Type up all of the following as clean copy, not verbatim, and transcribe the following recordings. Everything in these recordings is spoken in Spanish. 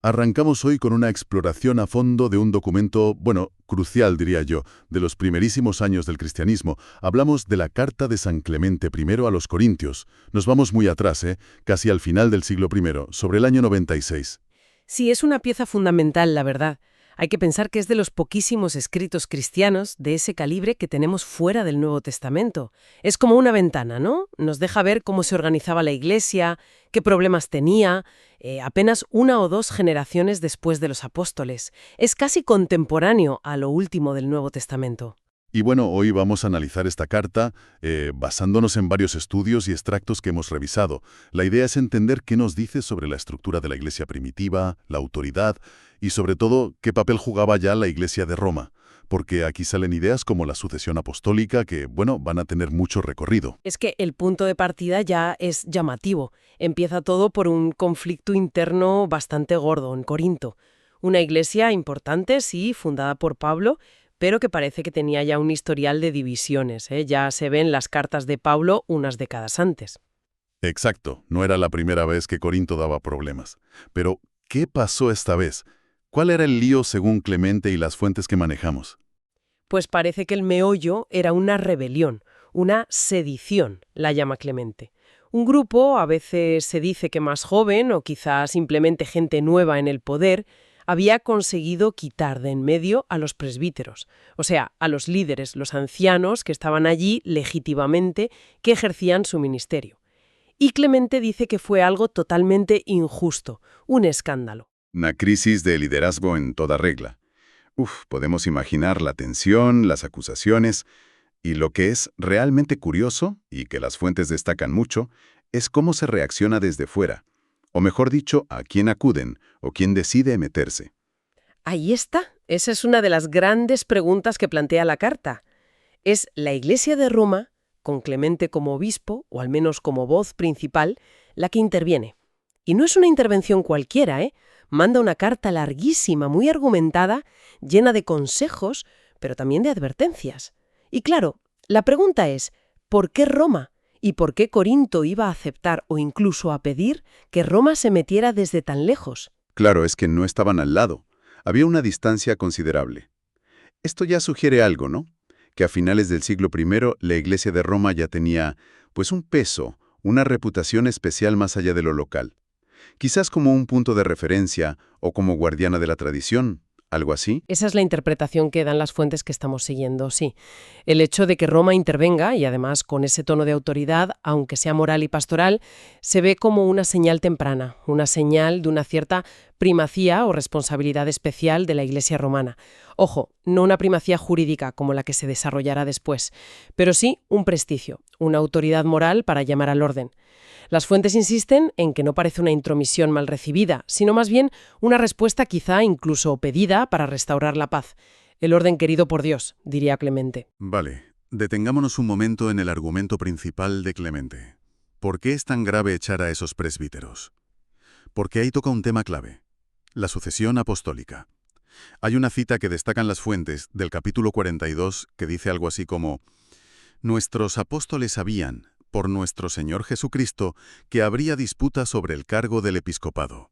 Arrancamos hoy con una exploración a fondo de un documento, bueno, crucial diría yo, de los primerísimos años del cristianismo. Hablamos de la Carta de San Clemente I a los Corintios. Nos vamos muy atrás, casi al final del siglo I, sobre el año 96. Sí, es una pieza fundamental, la verdad. Hay que pensar que es de los poquísimos escritos cristianos de ese calibre que tenemos fuera del Nuevo Testamento. Es como una ventana, ¿no? Nos deja ver cómo se organizaba la Iglesia, qué problemas tenía, apenas una o dos generaciones después de los apóstoles. Es casi contemporáneo a lo último del Nuevo Testamento. Y bueno, hoy vamos a analizar esta carta basándonos en varios estudios y extractos que hemos revisado. La idea es entender qué nos dice sobre la estructura de la Iglesia primitiva, la autoridad y sobre todo qué papel jugaba ya la Iglesia de Roma. Porque aquí salen ideas como la sucesión apostólica que, bueno, van a tener mucho recorrido. Es que el punto de partida ya es llamativo. Empieza todo por un conflicto interno bastante gordo en Corinto. Una iglesia importante, sí, fundada por Pablo, pero que parece que tenía ya un historial de divisiones. Ya se ven las cartas de Pablo unas décadas antes. Exacto, no era la primera vez que Corinto daba problemas. Pero, ¿qué pasó esta vez? ¿Cuál era el lío según Clemente y las fuentes que manejamos? Pues parece que el meollo era una rebelión, una sedición, la llama Clemente. Un grupo, a veces se dice que más joven o quizás simplemente gente nueva en el poder, había conseguido quitar de en medio a los presbíteros, o sea, a los líderes, los ancianos que estaban allí legítimamente, que ejercían su ministerio. Y Clemente dice que fue algo totalmente injusto, un escándalo. Una crisis de liderazgo en toda regla. Podemos imaginar la tensión, las acusaciones, y lo que es realmente curioso, y que las fuentes destacan mucho, es cómo se reacciona desde fuera, o mejor dicho, a quién acuden, o quién decide meterse. Ahí está, esa es una de las grandes preguntas que plantea la carta. ¿Es la Iglesia de Roma, con Clemente como obispo, o al menos como voz principal, la que interviene? Y no es una intervención cualquiera, ¿eh? Manda una carta larguísima, muy argumentada, llena de consejos, pero también de advertencias. Y claro, la pregunta es, ¿por qué Roma? ¿Y por qué Corinto iba a aceptar o incluso a pedir que Roma se metiera desde tan lejos? Claro, es que no estaban al lado. Había una distancia considerable. Esto ya sugiere algo, ¿no? Que a finales del siglo I la Iglesia de Roma ya tenía, pues, un peso, una reputación especial más allá de lo local. Quizás como un punto de referencia o como guardiana de la tradición, algo así. Esa es la interpretación que dan las fuentes que estamos siguiendo, sí. El hecho de que Roma intervenga, y además con ese tono de autoridad, aunque sea moral y pastoral, se ve como una señal temprana, una señal de una cierta primacía o responsabilidad especial de la Iglesia romana. Ojo, no una primacía jurídica como la que se desarrollará después, pero sí un prestigio, una autoridad moral para llamar al orden. Las fuentes insisten en que no parece una intromisión mal recibida, sino más bien una respuesta quizá incluso pedida para restaurar la paz. El orden querido por Dios, diría Clemente. Vale, detengámonos un momento en el argumento principal de Clemente. ¿Por qué es tan grave echar a esos presbíteros? Porque ahí toca un tema clave, la sucesión apostólica. Hay una cita que destacan las fuentes del capítulo 42 que dice algo así como: «Nuestros apóstoles sabían, por nuestro Señor Jesucristo, que habría disputa sobre el cargo del episcopado.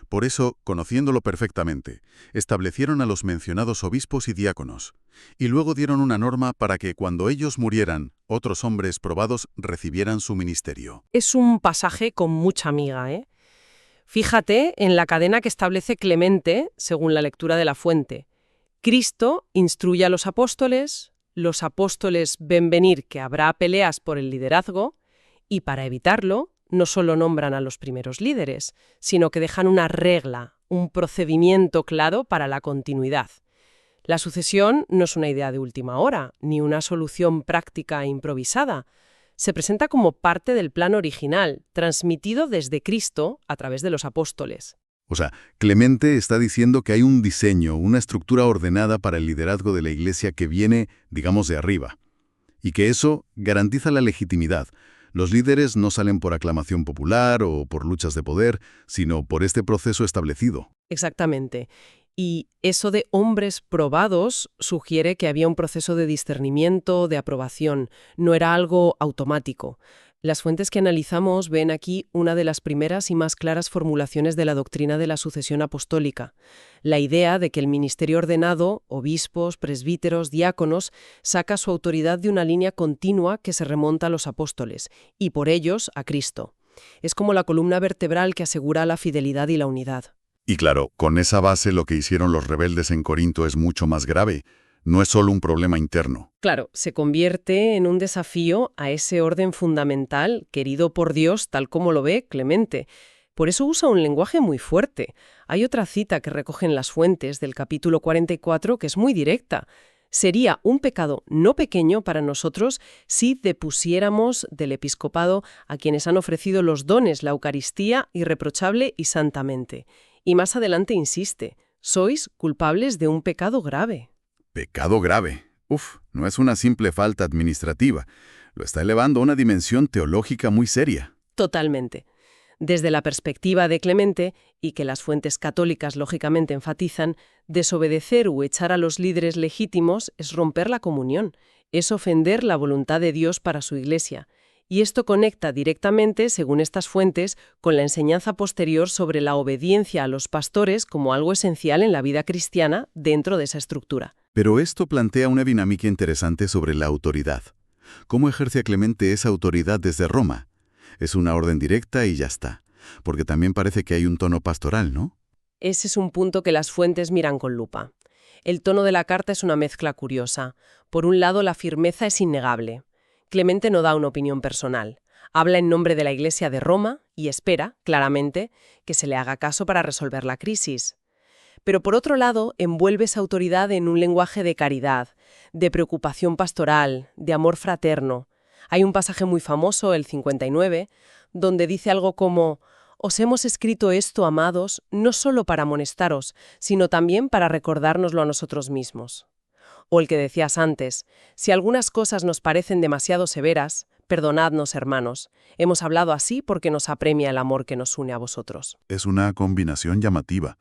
Por eso, conociéndolo perfectamente, establecieron a los mencionados obispos y diáconos, y luego dieron una norma para que cuando ellos murieran, otros hombres probados recibieran su ministerio». Es un pasaje con mucha miga, ¿eh? Fíjate en la cadena que establece Clemente, según la lectura de la fuente. Cristo instruye a los apóstoles ven venir que habrá peleas por el liderazgo, y para evitarlo, no solo nombran a los primeros líderes, sino que dejan una regla, un procedimiento claro para la continuidad. La sucesión no es una idea de última hora, ni una solución práctica e improvisada. Se presenta como parte del plan original, transmitido desde Cristo a través de los apóstoles. O sea, Clemente está diciendo que hay un diseño, una estructura ordenada para el liderazgo de la Iglesia que viene, digamos, de arriba. Y que eso garantiza la legitimidad. Los líderes no salen por aclamación popular o por luchas de poder, sino por este proceso establecido. Exactamente. Y eso de hombres probados sugiere que había un proceso de discernimiento, de aprobación, no era algo automático. Las fuentes que analizamos ven aquí una de las primeras y más claras formulaciones de la doctrina de la sucesión apostólica, la idea de que el ministerio ordenado, obispos, presbíteros, diáconos, saca su autoridad de una línea continua que se remonta a los apóstoles, y por ellos a Cristo. Es como la columna vertebral que asegura la fidelidad y la unidad. Y claro, con esa base lo que hicieron los rebeldes en Corinto es mucho más grave. No es solo un problema interno. Claro, se convierte en un desafío a ese orden fundamental querido por Dios tal como lo ve Clemente. Por eso usa un lenguaje muy fuerte. Hay otra cita que recogen las fuentes del capítulo 44 que es muy directa. Sería un pecado no pequeño para nosotros si depusiéramos del episcopado a quienes han ofrecido los dones, la Eucaristía, irreprochable y santamente. Y más adelante insiste, sois culpables de un pecado grave. Pecado grave. No es una simple falta administrativa. Lo está elevando a una dimensión teológica muy seria. Totalmente. Desde la perspectiva de Clemente, y que las fuentes católicas lógicamente enfatizan, desobedecer o echar a los líderes legítimos es romper la comunión, es ofender la voluntad de Dios para su Iglesia. Y esto conecta directamente, según estas fuentes, con la enseñanza posterior sobre la obediencia a los pastores como algo esencial en la vida cristiana dentro de esa estructura. Pero esto plantea una dinámica interesante sobre la autoridad. ¿Cómo ejerce Clemente esa autoridad desde Roma? Es una orden directa y ya está. Porque también parece que hay un tono pastoral, ¿no? Ese es un punto que las fuentes miran con lupa. El tono de la carta es una mezcla curiosa. Por un lado, la firmeza es innegable. Clemente no da una opinión personal. Habla en nombre de la Iglesia de Roma y espera, claramente, que se le haga caso para resolver la crisis. Pero por otro lado, envuelve esa autoridad en un lenguaje de caridad, de preocupación pastoral, de amor fraterno. Hay un pasaje muy famoso, el 59, donde dice algo como: «Os hemos escrito esto, amados, no solo para amonestaros, sino también para recordárnoslo a nosotros mismos». O el que decías antes: «Si algunas cosas nos parecen demasiado severas, perdonadnos, hermanos. Hemos hablado así porque nos apremia el amor que nos une a vosotros». Es una combinación llamativa.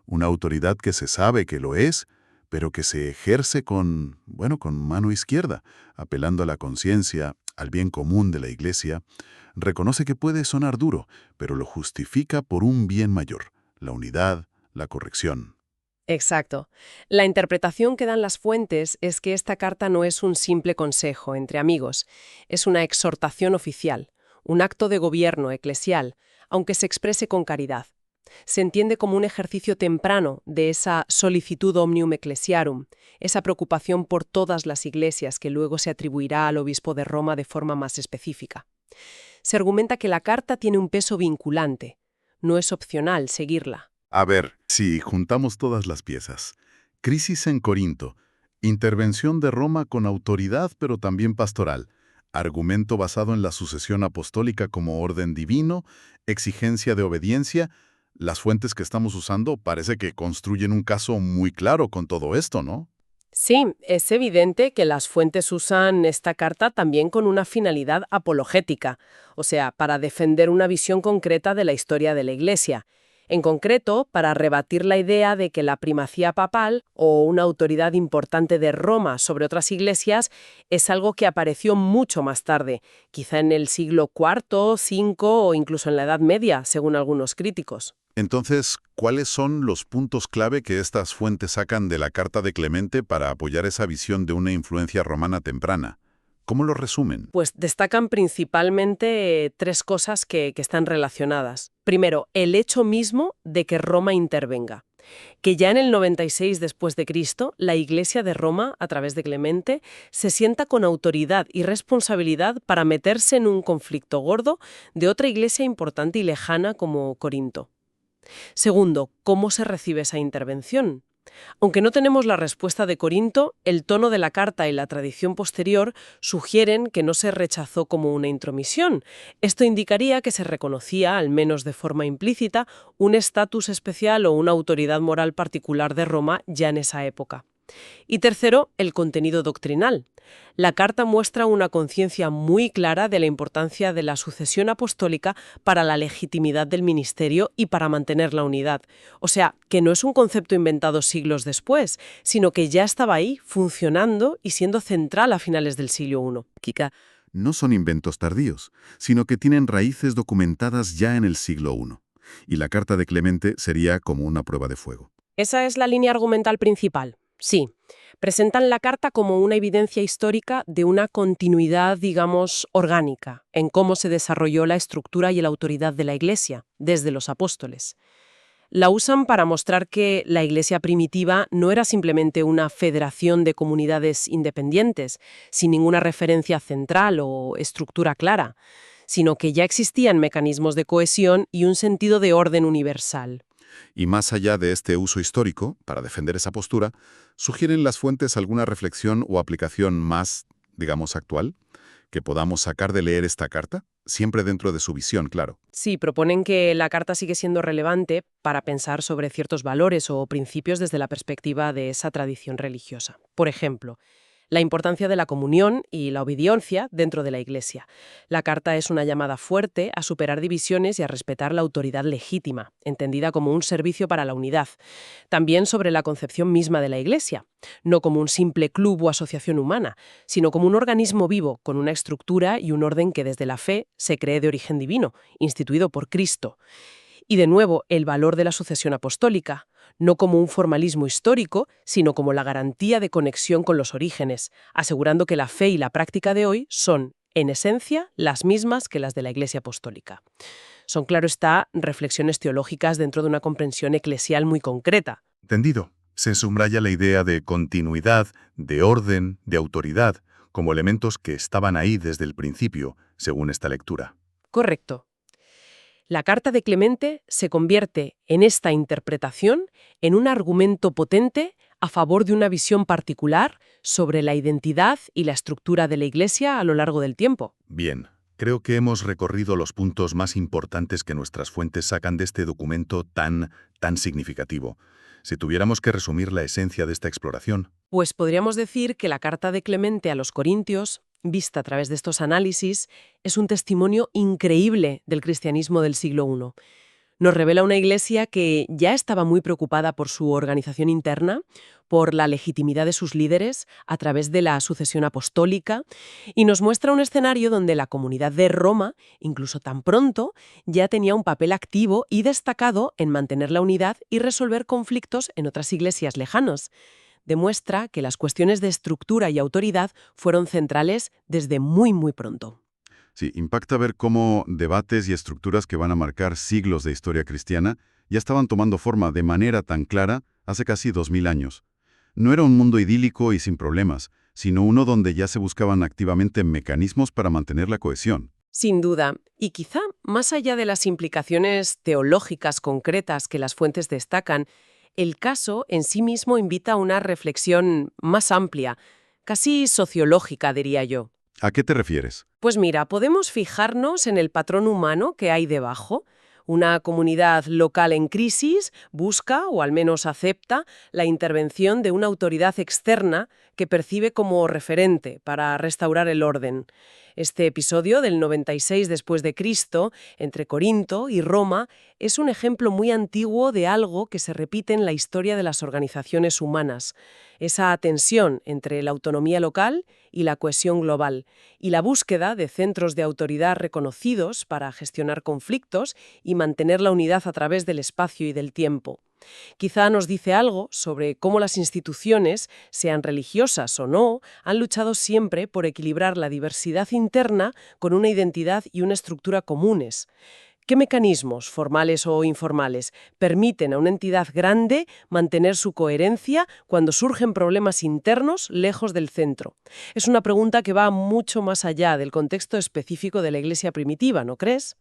Una autoridad que se sabe que lo es, pero que se ejerce con mano izquierda, apelando a la conciencia, al bien común de la Iglesia. Reconoce que puede sonar duro, pero lo justifica por un bien mayor, la unidad, la corrección. Exacto. La interpretación que dan las fuentes es que esta carta no es un simple consejo entre amigos, es una exhortación oficial, un acto de gobierno eclesial, aunque se exprese con caridad. Se entiende como un ejercicio temprano de esa solicitud omnium ecclesiarum, esa preocupación por todas las iglesias que luego se atribuirá al obispo de Roma de forma más específica. Se argumenta que la carta tiene un peso vinculante, no es opcional seguirla. A ver, si juntamos todas las piezas. Crisis en Corinto. Intervención de Roma con autoridad pero también pastoral. Argumento basado en la sucesión apostólica como orden divino. Exigencia de obediencia. Las fuentes que estamos usando parece que construyen un caso muy claro con todo esto, ¿no? Sí, es evidente que las fuentes usan esta carta también con una finalidad apologética, o sea, para defender una visión concreta de la historia de la Iglesia. En concreto, para rebatir la idea de que la primacía papal o una autoridad importante de Roma sobre otras iglesias es algo que apareció mucho más tarde, quizá en el siglo IV, V o incluso en la Edad Media, según algunos críticos. Entonces, ¿cuáles son los puntos clave que estas fuentes sacan de la carta de Clemente para apoyar esa visión de una influencia romana temprana? ¿Cómo lo resumen? Pues destacan principalmente tres cosas que están relacionadas. Primero, el hecho mismo de que Roma intervenga. Que ya en el 96 después de Cristo, la Iglesia de Roma, a través de Clemente, se sienta con autoridad y responsabilidad para meterse en un conflicto gordo de otra iglesia importante y lejana como Corinto. Segundo, ¿cómo se recibe esa intervención? Aunque no tenemos la respuesta de Corinto, el tono de la carta y la tradición posterior sugieren que no se rechazó como una intromisión. Esto indicaría que se reconocía, al menos de forma implícita, un estatus especial o una autoridad moral particular de Roma ya en esa época. Y tercero, el contenido doctrinal. La carta muestra una conciencia muy clara de la importancia de la sucesión apostólica para la legitimidad del ministerio y para mantener la unidad. O sea, que no es un concepto inventado siglos después, sino que ya estaba ahí, funcionando y siendo central a finales del siglo I. Kika, no son inventos tardíos, sino que tienen raíces documentadas ya en el siglo I. Y la carta de Clemente sería como una prueba de fuego. Esa es la línea argumental principal. Sí, presentan la carta como una evidencia histórica de una continuidad, digamos, orgánica en cómo se desarrolló la estructura y la autoridad de la Iglesia desde los apóstoles. La usan para mostrar que la Iglesia primitiva no era simplemente una federación de comunidades independientes, sin ninguna referencia central o estructura clara, sino que ya existían mecanismos de cohesión y un sentido de orden universal. Y más allá de este uso histórico, para defender esa postura, ¿sugieren las fuentes alguna reflexión o aplicación más, digamos, actual, que podamos sacar de leer esta carta? Siempre dentro de su visión, claro. Sí, proponen que la carta sigue siendo relevante para pensar sobre ciertos valores o principios desde la perspectiva de esa tradición religiosa. Por ejemplo, la importancia de la comunión y la obediencia dentro de la Iglesia. La carta es una llamada fuerte a superar divisiones y a respetar la autoridad legítima, entendida como un servicio para la unidad. También sobre la concepción misma de la Iglesia, no como un simple club o asociación humana, sino como un organismo vivo, con una estructura y un orden que desde la fe se cree de origen divino, instituido por Cristo. Y de nuevo, el valor de la sucesión apostólica, no como un formalismo histórico, sino como la garantía de conexión con los orígenes, asegurando que la fe y la práctica de hoy son, en esencia, las mismas que las de la Iglesia apostólica. Son, claro está, reflexiones teológicas dentro de una comprensión eclesial muy concreta. Entendido. Se subraya la idea de continuidad, de orden, de autoridad, como elementos que estaban ahí desde el principio, según esta lectura. Correcto. La carta de Clemente se convierte en esta interpretación en un argumento potente a favor de una visión particular sobre la identidad y la estructura de la Iglesia a lo largo del tiempo. Bien, creo que hemos recorrido los puntos más importantes que nuestras fuentes sacan de este documento tan significativo. Si tuviéramos que resumir la esencia de esta exploración. Pues podríamos decir que la carta de Clemente a los Corintios, vista a través de estos análisis, es un testimonio increíble del cristianismo del siglo I. Nos revela una iglesia que ya estaba muy preocupada por su organización interna, por la legitimidad de sus líderes a través de la sucesión apostólica, y nos muestra un escenario donde la comunidad de Roma, incluso tan pronto, ya tenía un papel activo y destacado en mantener la unidad y resolver conflictos en otras iglesias lejanas. Demuestra que las cuestiones de estructura y autoridad fueron centrales desde muy, muy pronto. Sí, impacta ver cómo debates y estructuras que van a marcar siglos de historia cristiana ya estaban tomando forma de manera tan clara hace casi 2000 años. No era un mundo idílico y sin problemas, sino uno donde ya se buscaban activamente mecanismos para mantener la cohesión. Sin duda, y quizá más allá de las implicaciones teológicas concretas que las fuentes destacan, el caso en sí mismo invita a una reflexión más amplia, casi sociológica, diría yo. ¿A qué te refieres? Pues mira, podemos fijarnos en el patrón humano que hay debajo. Una comunidad local en crisis busca, o al menos acepta, la intervención de una autoridad externa que percibe como referente para restaurar el orden. Este episodio del 96 después de Cristo, entre Corinto y Roma, es un ejemplo muy antiguo de algo que se repite en la historia de las organizaciones humanas. Esa tensión entre la autonomía local y la cohesión global, y la búsqueda de centros de autoridad reconocidos para gestionar conflictos y mantener la unidad a través del espacio y del tiempo. Quizá nos dice algo sobre cómo las instituciones, sean religiosas o no, han luchado siempre por equilibrar la diversidad interna con una identidad y una estructura comunes. ¿Qué mecanismos, formales o informales, permiten a una entidad grande mantener su coherencia cuando surgen problemas internos lejos del centro? Es una pregunta que va mucho más allá del contexto específico de la Iglesia primitiva, ¿no crees?